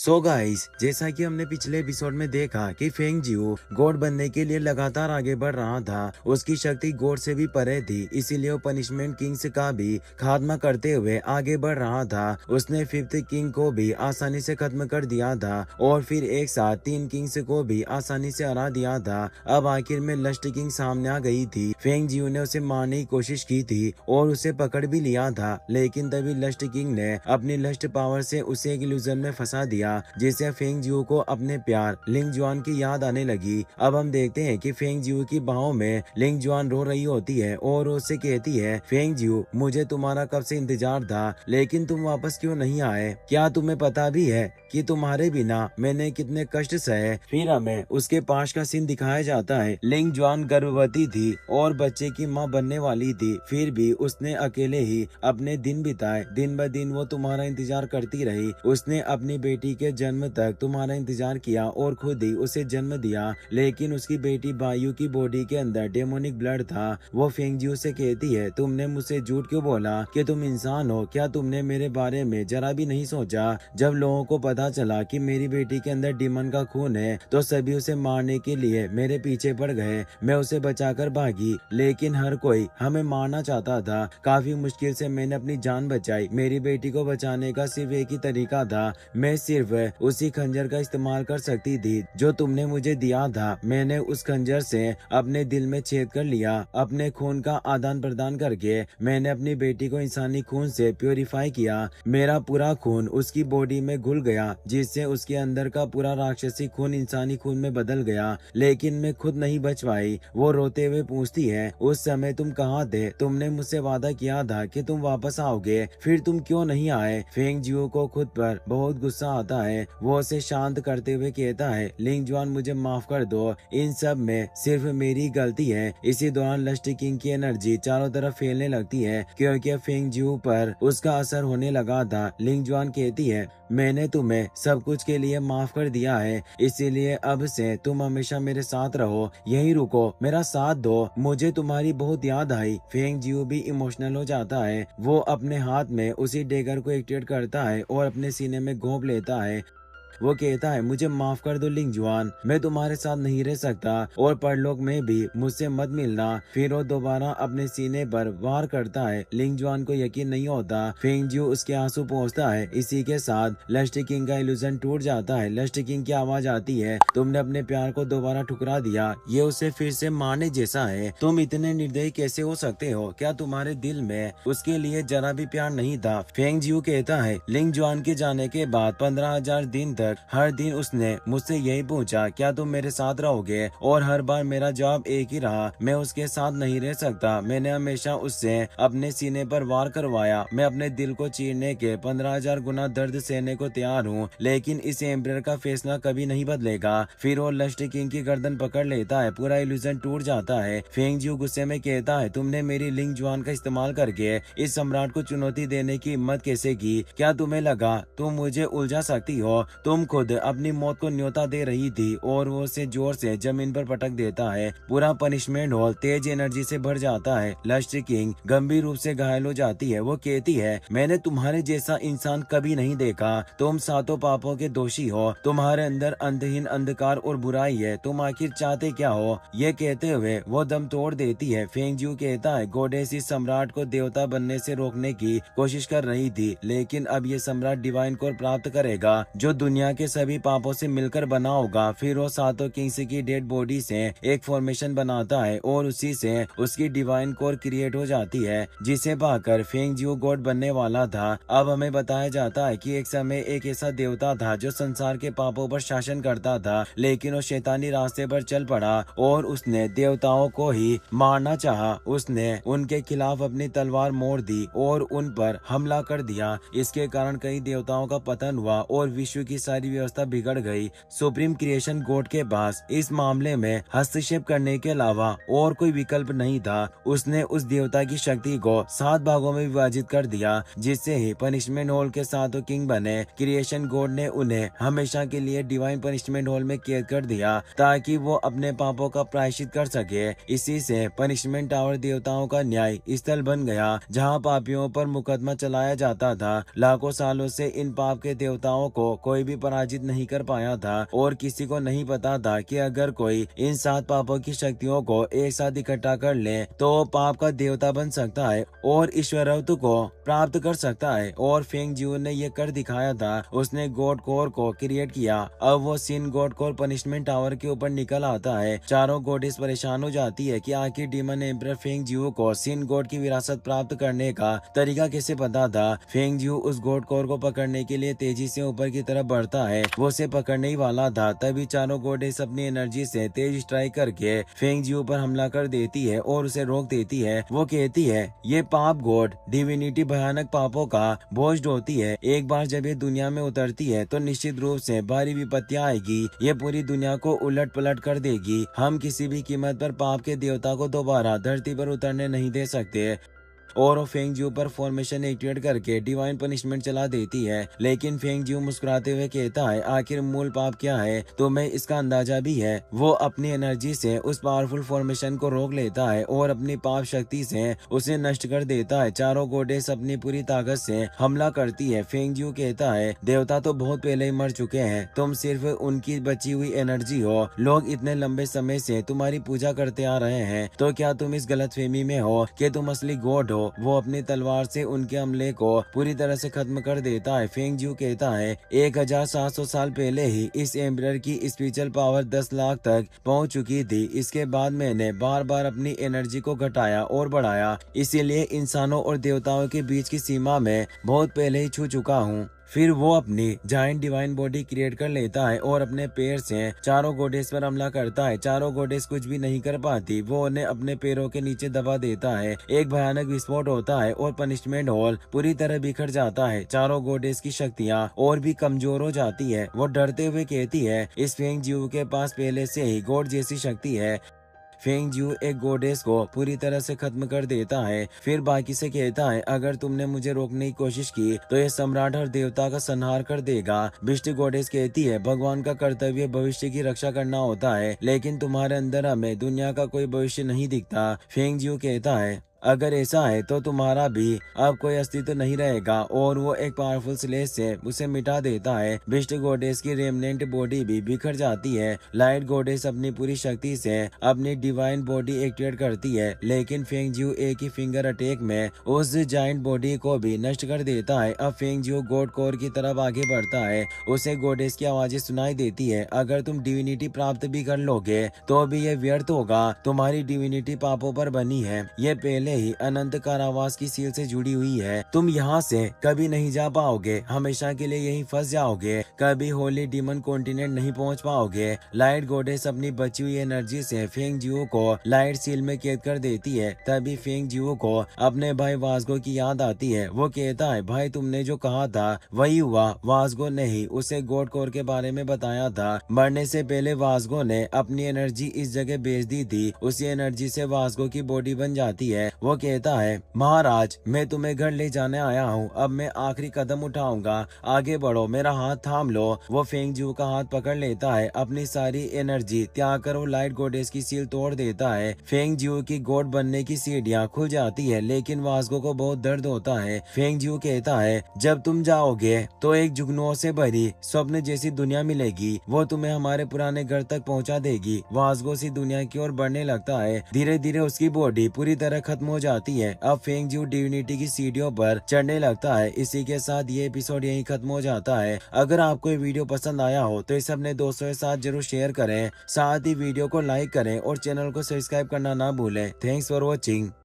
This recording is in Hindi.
सो गाइस, जैसा कि हमने पिछले एपिसोड में देखा कि फेंग जियो गॉड बनने के लिए लगातार आगे बढ़ रहा था। उसकी शक्ति गॉड से भी परे थी, इसीलिए वो पनिशमेंट किंग्स का भी खात्मा करते हुए आगे बढ़ रहा था। उसने फिफ्थ किंग को भी आसानी से खत्म कर दिया था और फिर एक साथ 3 किंग्स को भी आसानी से हरा दिया था। अब आखिर में लस्ट किंग सामने आ गई थी। फेंग जियो ने उसे मारने की कोशिश की थी और उसे पकड़ भी लिया था, लेकिन तभी लस्ट किंग ने अपनी लस्ट पावर से उसे एक इल्यूजन में फंसा दिया, जिससे फेंग जियो को अपने प्यार लिंग जुआन की याद आने लगी। अब हम देखते हैं कि फेंग जियो की बाहों में लिंग जुआन रो रही होती है और उससे कहती है, फेंग जियो, मुझे तुम्हारा कब से इंतजार था, लेकिन तुम वापस क्यों नहीं आए? क्या तुम्हें पता भी है कि तुम्हारे बिना मैंने कितने कष्ट सहे? फिर हमें उसके पास का सीन दिखाया जाता है। लिंग जुआन गर्भवती थी और बच्चे की माँ बनने वाली थी, फिर भी उसने अकेले ही अपने दिन बिताए। दिन ब दिन वो तुम्हारा इंतजार करती रही। उसने अपनी बेटी के जन्म तक तुम्हारा इंतजार किया और खुद ही उसे जन्म दिया, लेकिन उसकी बेटी बायू की बॉडी के अंदर डेमोनिक ब्लड था। वो फेंगजियो से कहती है, तुमने मुझसे झूठ क्यों बोला कि तुम इंसान हो? क्या तुमने मेरे बारे में जरा भी नहीं सोचा? जब लोगों को पता चला कि मेरी बेटी के अंदर डीमन का खून है तो सभी उसे मारने के लिए मेरे पीछे पड़ गए। मैं उसे बचाकर भागी, लेकिन हर कोई हमें मारना चाहता था। काफी मुश्किल से मैंने अपनी जान बचाई। मेरी बेटी को बचाने का सिर्फ एक ही तरीका था, मैं सिर्फ उसी खंजर का इस्तेमाल कर सकती थी जो तुमने मुझे दिया था। मैंने उस खंजर से अपने दिल में छेद कर लिया। अपने खून का आदान प्रदान करके मैंने अपनी बेटी को इंसानी खून से प्योरीफाई किया। मेरा पूरा खून उसकी बॉडी में घुल गया, जिससे उसके अंदर का पूरा राक्षसी खून इंसानी खून में बदल गया, लेकिन मैं खुद नहीं बच पाई। वो रोते हुए पूछती है, उस समय तुम कहाँ थे? तुमने मुझसे वादा किया था कि तुम वापस आओगे, फिर तुम क्यों नहीं आए? फेंग जियो को खुद पर बहुत गुस्सा आता है। वो उसे शांत करते हुए कहता है, लिंग जुआन, मुझे माफ कर दो, इन सब में सिर्फ मेरी गलती है। इसी दौरान लस्ट किंग की एनर्जी चारों तरफ फैलने लगती है, क्योंकि फेंग जियो पर उसका असर होने लगा था। लिंग जुआन कहती है, मैंने तुम्हें सब कुछ के लिए माफ कर दिया है, इसीलिए अब से तुम हमेशा मेरे साथ रहो, यहीं रुको, मेरा साथ दो, मुझे तुम्हारी बहुत याद आई। फेंग जियो भी इमोशनल हो जाता है। वो अपने हाथ में उसी डेगर को एक्टिवेट करता है और अपने सीने में घोंप लेता है। वो कहता है, मुझे माफ कर दो लिंग जुआन, मैं तुम्हारे साथ नहीं रह सकता और परलोक में भी मुझसे मत मिलना। फिर वो दोबारा अपने सीने पर वार करता है। लिंग जुआन को यकीन नहीं होता। फेंगजियो उसके आंसू पहुंचता है। इसी के साथ लस्ट किंग का इल्यूजन टूट जाता है। लस्ट किंग की आवाज आती है, तुमने अपने प्यार को दोबारा ठुकरा दिया, ये उसे फिर से मारने जैसा है। तुम इतने निर्दयी कैसे हो सकते हो? क्या तुम्हारे दिल में उसके लिए जरा भी प्यार नहीं था? फेंगजियो कहता है, लिंग जुआन के जाने के बाद 15,000 दिन तक हर दिन उसने मुझसे यही पूछा, क्या तुम मेरे साथ रहोगे? और हर बार मेरा जवाब एक ही रहा, मैं उसके साथ नहीं रह सकता। मैंने हमेशा उससे अपने सीने पर वार करवाया। मैं अपने दिल को चीरने के 15,000 गुना दर्द सहने को तैयार हूँ, लेकिन इस एम्परर का फैसला कभी नहीं बदलेगा। फिर वो लस्ट किंग की गर्दन पकड़ लेता है। पूरा इल्यूजन टूट जाता है। फेंगजियो गुस्से में कहता है, तुमने मेरी लिंग जुआन का इस्तेमाल करके इस सम्राट को चुनौती देने की हिम्मत कैसे की? क्या तुम्हें लगा तुम मुझे उलझा सकती हो? तुम खुद अपनी मौत को न्योता दे रही थी। और वो उसे जोर से जमीन पर पटक देता है। पूरा पनिशमेंट हॉल तेज एनर्जी से भर जाता है। लस्ट किंग गंभीर रूप से घायल हो जाती है। वो कहती है, मैंने तुम्हारे जैसा इंसान कभी नहीं देखा। तुम सातों पापों के दोषी हो। तुम्हारे अंदर अंतहीन अंधकार और बुराई है। तुम आखिर चाहते क्या हो? ये कहते हुए वो दम तोड़ देती है। फेंगजियो कहता है, गोडेस इस सम्राट को देवता बनने से रोकने की कोशिश कर रही थी, लेकिन अब ये सम्राट डिवाइन कोर प्राप्त करेगा जो दुनिया के सभी पापों से मिलकर बना होगा। फिर वो सातों किंग्स की डेड बॉडी से एक फॉर्मेशन बनाता है और उसी से उसकी डिवाइन कोर क्रिएट हो जाती है, जिसे पाकर फेंगजियो गॉड बनने वाला था। अब हमें बताया जाता है कि एक समय एक ऐसा देवता था जो संसार के पापों पर शासन करता था, लेकिन वो शैतानी रास्ते पर चल पड़ा और उसने देवताओं को ही मारना चाहा। उसने उनके खिलाफ अपनी तलवार मोड़ दी और उन पर हमला कर दिया। इसके कारण कई देवताओं का पतन हुआ और विश्व की सारी व्यवस्था बिगड़ गई। सुप्रीम क्रिएशन गॉड के पास इस मामले में हस्तक्षेप करने के अलावा और कोई विकल्प नहीं था। उसने उस देवता की शक्ति को 7 भागों में विभाजित कर दिया, जिससे ही पनिशमेंट हॉल के सातों किंग बने। क्रिएशन गॉड ने उन्हें हमेशा के लिए डिवाइन पनिशमेंट हॉल में कैद कर दिया ताकि वो अपने पापों का प्रायश्चित कर सके। इसी से पनिशमेंट टावर देवताओं का न्याय स्थल बन गया, जहाँ पापियों पर मुकदमा चलाया जाता था। लाखों सालों से इन पाप के देवताओं को कोई भी पराजित नहीं कर पाया था और किसी को नहीं पता था कि अगर कोई इन 7 पापों की शक्तियों को एक साथ इकट्ठा कर ले तो पाप का देवता बन सकता है और ईश्वरत्व को प्राप्त कर सकता है। और फेंग जियो ने ये कर दिखाया था। उसने गॉड कोर को क्रिएट किया। अब वो सिन गॉड कोर पनिशमेंट टावर के ऊपर निकल आता है। चारों गॉडेस परेशान हो जाती है कि आखिर डीमन एम्परर फेंग जियो को सिन गॉड की विरासत प्राप्त करने का तरीका कैसे पता था। फेंग जियो उस गॉड कोर को पकड़ने के लिए तेजी से ऊपर की तरफ बढ़ता है। वो उसे पकड़ने ही वाला था, तभी चारों गॉडेस अपनी एनर्जी से तेज स्ट्राइक करके फेंग जियो पर हमला कर देती है और उसे रोक देती है। वो कहती है, ये पाप गॉड डिविनिटी भयानक पापों का बोझ ढोती है। एक बार जब ये दुनिया में उतरती है तो निश्चित रूप से भारी विपत्तियां आएगी। ये पूरी दुनिया को उलट पलट कर देगी। हम किसी भी कीमत पर पाप के देवता को दोबारा धरती पर उतरने नहीं दे सकते। और वो फेंग जियो पर फॉर्मेशन एक्टिवेट करके डिवाइन पनिशमेंट चला देती है। लेकिन फेंग जियो मुस्कुराते हुए कहता है, आखिर मूल पाप क्या है तुम्हें इसका अंदाजा भी है। वो अपनी एनर्जी से उस पावरफुल फॉर्मेशन को रोक लेता है और अपनी पाप शक्ति से उसे नष्ट कर देता है। चारों गॉडेस अपनी पूरी ताकत से हमला करती है। फेंग जियो कहता है, देवता तो बहुत पहले ही मर चुके हैं, तुम सिर्फ उनकी बची हुई एनर्जी हो। लोग इतने लंबे समय से तुम्हारी पूजा करते आ रहे हैं, तो क्या तुम इस गलतफहमी में हो कि तुम असली गॉड हो। वो अपनी तलवार से उनके हमले को पूरी तरह से खत्म कर देता है। फेंग जियो कहता है, 1700 साल पहले ही इस एम्परर की स्पिरिचुअल पावर 10 लाख तक पहुंच चुकी थी। इसके बाद मैंने बार बार अपनी एनर्जी को घटाया और बढ़ाया, इसीलिए इंसानों और देवताओं के बीच की सीमा में बहुत पहले ही छू चुका हूँ। फिर वो अपनी जायंट डिवाइन बॉडी क्रिएट कर लेता है और अपने पैर से चारों गॉडेस पर हमला करता है। चारों गॉडेस कुछ भी नहीं कर पाती। वो उन्हें अपने पैरों के नीचे दबा देता है। एक भयानक विस्फोट होता है और पनिशमेंट हॉल पूरी तरह बिखर जाता है। चारों गॉडेस की शक्तियाँ और भी कमजोर हो जाती है। वो डरते हुए कहती है, इस फेंग जियो के पास पहले से ही गॉड जैसी शक्ति है। फेंग जियो एक गॉडेस को पूरी तरह से खत्म कर देता है। फिर बाकी से कहता है, अगर तुमने मुझे रोकने की कोशिश की तो ये सम्राट हर देवता का संहार कर देगा। बिष्ट गॉडेस कहती है, भगवान का कर्तव्य भविष्य की रक्षा करना होता है, लेकिन तुम्हारे अंदर हमें दुनिया का कोई भविष्य नहीं दिखता। फेंग जियो कहता है, अगर ऐसा है तो तुम्हारा भी अब कोई अस्तित्व नहीं रहेगा। और वो एक पावरफुल स्लेश से उसे मिटा देता है। बिस्ट गॉडेस की रेमनेंट बॉडी भी बिखर जाती है। लाइट गॉडेस अपनी पूरी शक्ति से अपनी डिवाइन बॉडी एक्टिवेट करती है, लेकिन फेंग जियो एक ही फिंगर अटैक में उस जायंट बॉडी को भी नष्ट कर देता है। अब फेंग जियो गॉड कोर की तरफ आगे बढ़ता है। उसे गॉडेस की आवाजें सुनाई देती है, अगर तुम डिविनिटी प्राप्त भी कर लोगे तो भी ये व्यर्थ होगा। तुम्हारी डिविनिटी पापों पर बनी है। ये पहले ही अनंत कारावास की सील से जुड़ी हुई है। तुम यहाँ से कभी नहीं जा पाओगे, हमेशा के लिए यहीं फंस जाओगे, कभी होली डीमन कॉन्टिनेंट नहीं पहुँच पाओगे। लाइट गॉडेस अपनी बची हुई एनर्जी से फेंग जियो को लाइट सील में कैद कर देती है। तभी फेंग जियो को अपने भाई वास्गो की याद आती है। वो कहता है, भाई तुमने जो कहा था वही हुआ। वास्गो ने ही उसे गॉड कोर के बारे में बताया था। मरने से पहले वास्गो ने अपनी एनर्जी इस जगह भेज दी थी। उसी एनर्जी से वास्गो की बॉडी बन जाती है। वो कहता है, महाराज मैं तुम्हें घर ले जाने आया हूँ, अब मैं आखिरी कदम उठाऊंगा, आगे बढ़ो, मेरा हाथ थाम लो। वो फेंग जियो का हाथ पकड़ लेता है। अपनी सारी एनर्जी त्याग कर वो लाइट गॉडेस की सील तोड़ देता है। फेंग जियो की गॉड बनने की सीढ़ियाँ खुल जाती है, लेकिन वास्को को बहुत दर्द होता है। फेंग जियो कहता है, जब तुम जाओगे तो एक जुगनुओं से भरी स्वप्न जैसी दुनिया मिलेगी, वो तुम्हें हमारे पुराने घर तक पहुँचा देगी। वास्को सी दुनिया की ओर बढ़ने लगता है। धीरे धीरे उसकी बॉडी पूरी तरह खत्म हो जाती है। अब फेंग जियो डिविनिटी की सीढ़ियों पर चढ़ने लगता है। इसी के साथ ये एपिसोड यहीं खत्म हो जाता है। अगर आपको ये वीडियो पसंद आया हो तो इसे अपने दोस्तों के साथ जरूर शेयर करें, साथ ही वीडियो को लाइक करें और चैनल को सब्सक्राइब करना ना भूलें। Thanks for watching.